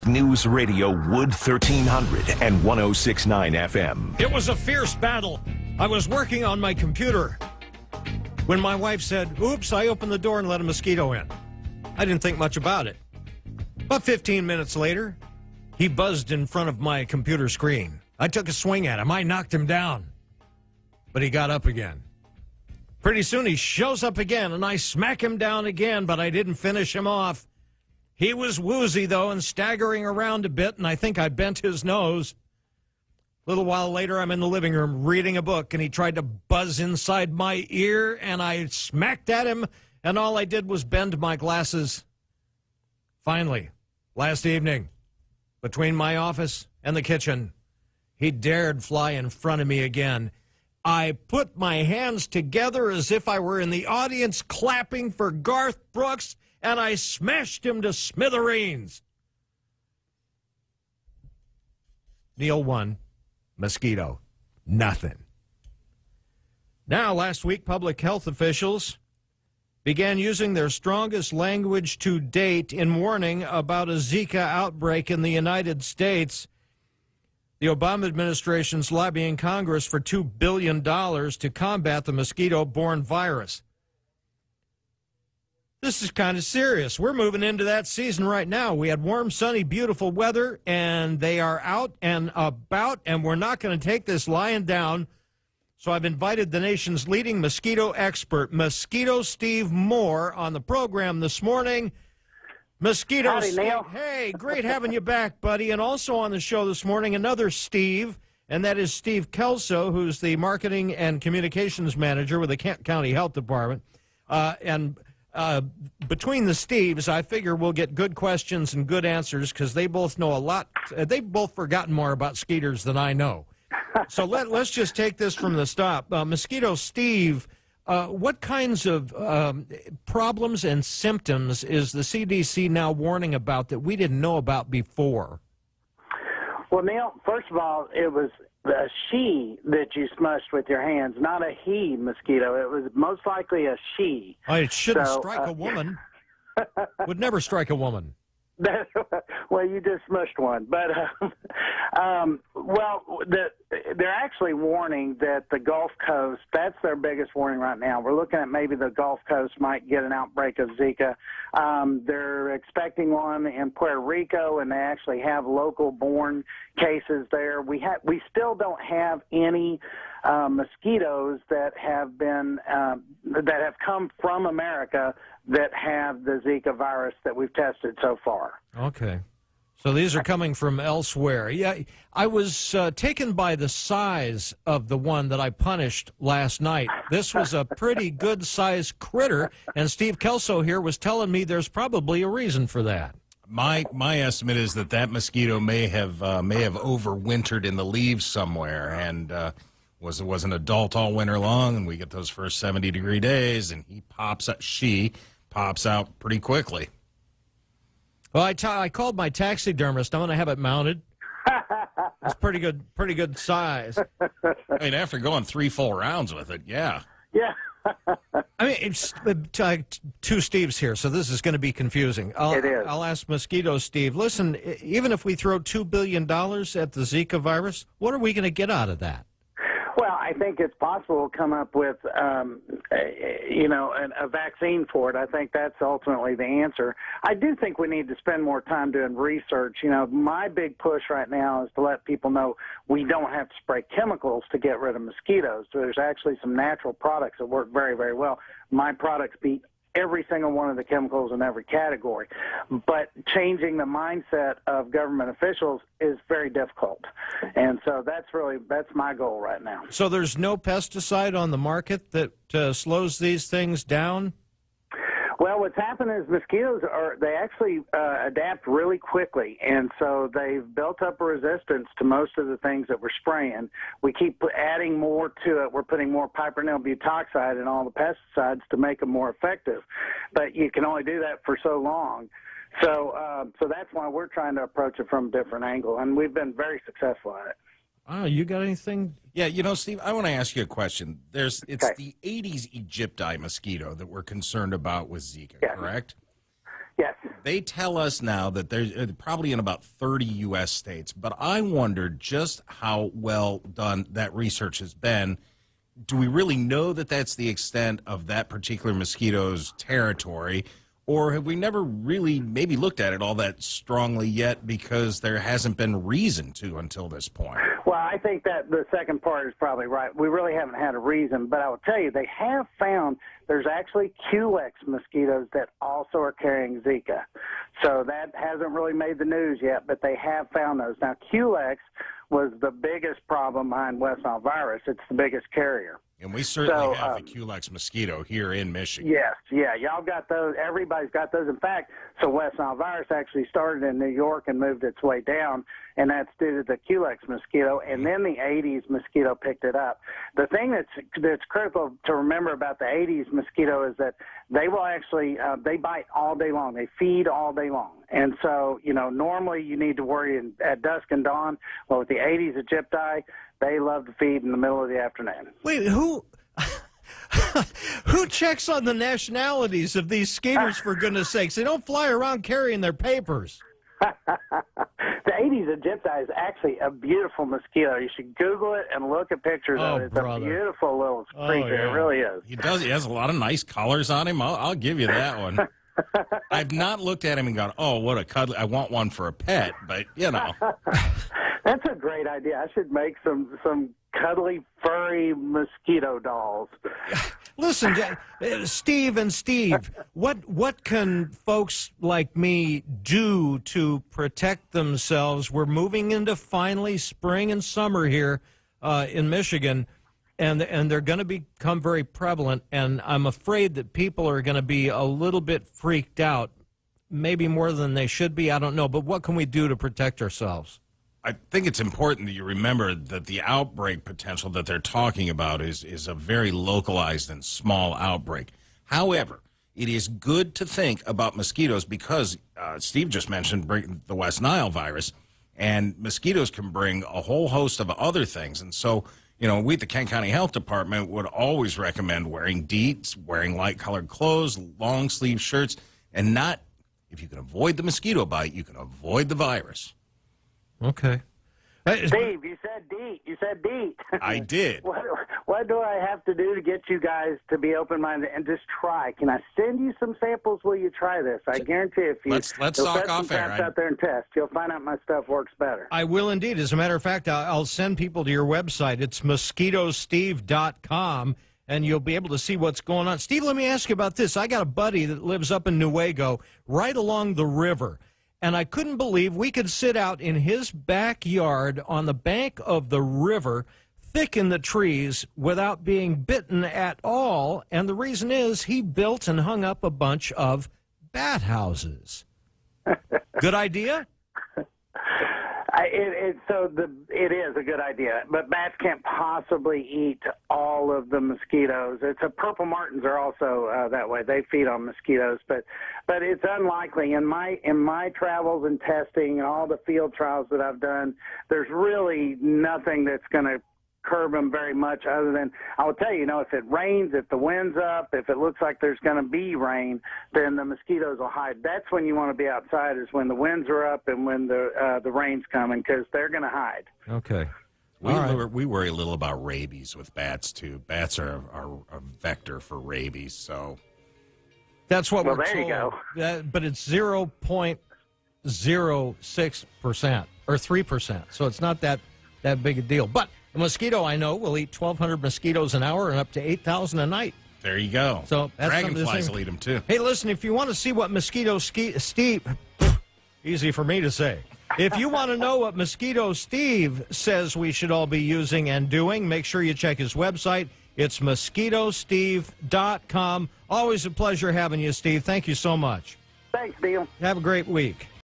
News Radio Wood 1300 and 106.9 FM. It was a fierce battle. I was working on my computer when my wife said, oops, I opened the door and let a mosquito in. I didn't think much about it. About 15 minutes later, he buzzed in front of my computer screen. I took a swing at him. I knocked him down. But he got up again. Pretty soon he shows up again, and I smack him down again, but I didn't finish him off. He was woozy, though, and staggering around a bit, and I think I bent his nose. A little while later, I'm in the living room reading a book, and he tried to buzz inside my ear, and I smacked at him, and all I did was bend my glasses. Finally, last evening, between my office and the kitchen, he dared fly in front of me again. I put my hands together as if I were in the audience clapping for Garth Brooks, and I smashed him to smithereens. Neil won. Mosquito, nothing. Now, last week, public health officials began using their strongest language to date in warning about a Zika outbreak in the United States. The Obama administration's lobbying Congress for $2 billion to combat the mosquito-borne virus. This is kind of serious. We're moving into that season right now. We had warm, sunny, beautiful weather, and they are out and about, and we're not going to take this lying down. So I've invited the nation's leading mosquito expert, Mosquito Steve Moore, on the program this morning. Mosquito Howdy, Steve. Neil. Hey, great having you back, buddy. And also on the show this morning, another Steve, and that is Steve Kelso, who's the marketing and communications manager with the Kent County Health Department. Between the Steves, I figure we'll get good questions and good answers because they both know a lot. They've both forgotten more about skeeters than I know. So let's just take this from the stop. Mosquito Steve, what kinds of problems and symptoms is the CDC now warning about that we didn't know about before? Well, Neil, first of all, it was a she that you smushed with your hands, not a he mosquito. It was most likely a she. It shouldn't strike a woman. Would never strike a woman. Well, you just smushed one. But, they're actually warning that the Gulf Coast, that's their biggest warning right now. We're looking at maybe the Gulf Coast might get an outbreak of Zika. They're expecting one in Puerto Rico, and they actually have local-born cases there. We still don't have any mosquitoes that have come from America that have the Zika virus that we've tested so far. Okay. So these are coming from elsewhere. Yeah, I was taken by the size of the one that I punished last night. This was a pretty good-sized critter, and Steve Kelso here was telling me there's probably a reason for that. My estimate is that mosquito may have overwintered in the leaves somewhere and was an adult all winter long, and we get those first 70-degree days, and she pops out pretty quickly. Well, I called my taxidermist. I'm going to have it mounted. It's pretty good size. I mean, after going 3 full rounds with it, yeah. Yeah. I mean, it's two Steves here, so this is going to be confusing. It is. I'll ask Mosquito Steve. Listen, even if we throw $2 billion at the Zika virus, what are we going to get out of that? Well, I think it's possible to come up with, a vaccine for it. I think that's ultimately the answer. I do think we need to spend more time doing research. You know, my big push right now is to let people know we don't have to spray chemicals to get rid of mosquitoes. So there's actually some natural products that work very, very well. My products beat every single one of the chemicals in every category. But changing the mindset of government officials is very difficult. And so that's my goal right now. So there's no pesticide on the market that slows these things down? Well, what's happened is mosquitoes they actually adapt really quickly, and so they've built up a resistance to most of the things that we're spraying. We keep adding more to it. We're putting more pipernyl butoxide in all the pesticides to make them more effective, but you can only do that for so long. So that's why we're trying to approach it from a different angle, and we've been very successful at it. Oh, you got anything? Yeah, Steve, I want to ask you a question. It's the Aedes aegypti mosquito that we're concerned about with Zika, Yes. correct? Yes. They tell us now that they're probably in about 30 U.S. states, but I wonder just how well done that research has been. Do we really know that that's the extent of that particular mosquito's territory, or have we never really maybe looked at it all that strongly yet because there hasn't been reason to until this point? Well, I think that the second part is probably right. We really haven't had a reason, but I will tell you, they have found there's actually Culex mosquitoes that also are carrying Zika. So that hasn't really made the news yet, but they have found those. Now, Culex was the biggest problem behind West Nile virus. It's the biggest carrier. And we certainly have a Culex mosquito here in Michigan. Yes, yeah, y'all got those. Everybody's got those. In fact, so West Nile virus actually started in New York and moved its way down, and that's due to the Culex mosquito, and then the Aedes mosquito picked it up. The thing that's critical to remember about the Aedes mosquito is that they will actually, they bite all day long. They feed all day long. And so, normally you need to worry at dusk and dawn. Well, with the Aedes aegypti, they love to feed in the middle of the afternoon. Wait, who checks on the nationalities of these skaters, for goodness sakes? They don't fly around carrying their papers. The Aedes aegypti is actually a beautiful mosquito. You should Google it and look at pictures of it. It's a beautiful little creature. Yeah. It really is. He does. He has a lot of nice colors on him. I'll give you that one. I've not looked at him and gone, oh, what a cuddly. I want one for a pet, but, That's a great idea. I should make some cuddly, furry mosquito dolls. Listen, Steve and Steve, what can folks like me do to protect themselves? We're moving into finally spring and summer here in Michigan, and they're going to become very prevalent, and I'm afraid that people are going to be a little bit freaked out, maybe more than they should be. I don't know, but what can we do to protect ourselves? I think it's important that you remember that the outbreak potential that they're talking about is a very localized and small outbreak. However, it is good to think about mosquitoes because Steve just mentioned the West Nile virus, and mosquitoes can bring a whole host of other things. And so, we at the Kent County Health Department would always recommend wearing DEETs, wearing light-colored clothes, long-sleeve shirts, and not, if you can avoid the mosquito bite, you can avoid the virus. Okay. Steve, you said DEET. You said DEET. I did. What do I have to do to get you guys to be open-minded and just try? Can I send you some samples? Will you try this? I guarantee if you let's talk off air. Out there and test, you'll find out my stuff works better. I will indeed. As a matter of fact, I'll send people to your website. It's mosquitosteve.com, and you'll be able to see what's going on. Steve, let me ask you about this. I got a buddy that lives up in Newaygo, right along the river. And I couldn't believe we could sit out in his backyard on the bank of the river, thick in the trees, without being bitten at all. And the reason is he built and hung up a bunch of bat houses. Good idea? It is a good idea, but bats can't possibly eat all of the mosquitoes. Purple martins are also that way. They feed on mosquitoes, but it's unlikely. In my travels and testing and all the field trials that I've done, there's really nothing that's going to curb them very much other than, I will tell you, if it rains, if the wind's up, if it looks like there's going to be rain, then the mosquitoes will hide. That's when you want to be outside, is when the winds are up and when the rain's coming, because they're going to hide. Okay. We worry a little about rabies with bats, too. Bats are a vector for rabies, so. That's what we're told. There you go. But it's 0.06% or 3%, so it's not that big a deal. But a mosquito, I know, will eat 1,200 mosquitoes an hour and up to 8,000 a night. There you go. So dragonflies will eat them, too. Hey, listen, if you want to see what Mosquito Steve, easy for me to say. If you want to know what Mosquito Steve says we should all be using and doing, make sure you check his website. It's mosquitosteve.com. Always a pleasure having you, Steve. Thank you so much. Thanks, Neil. Have a great week.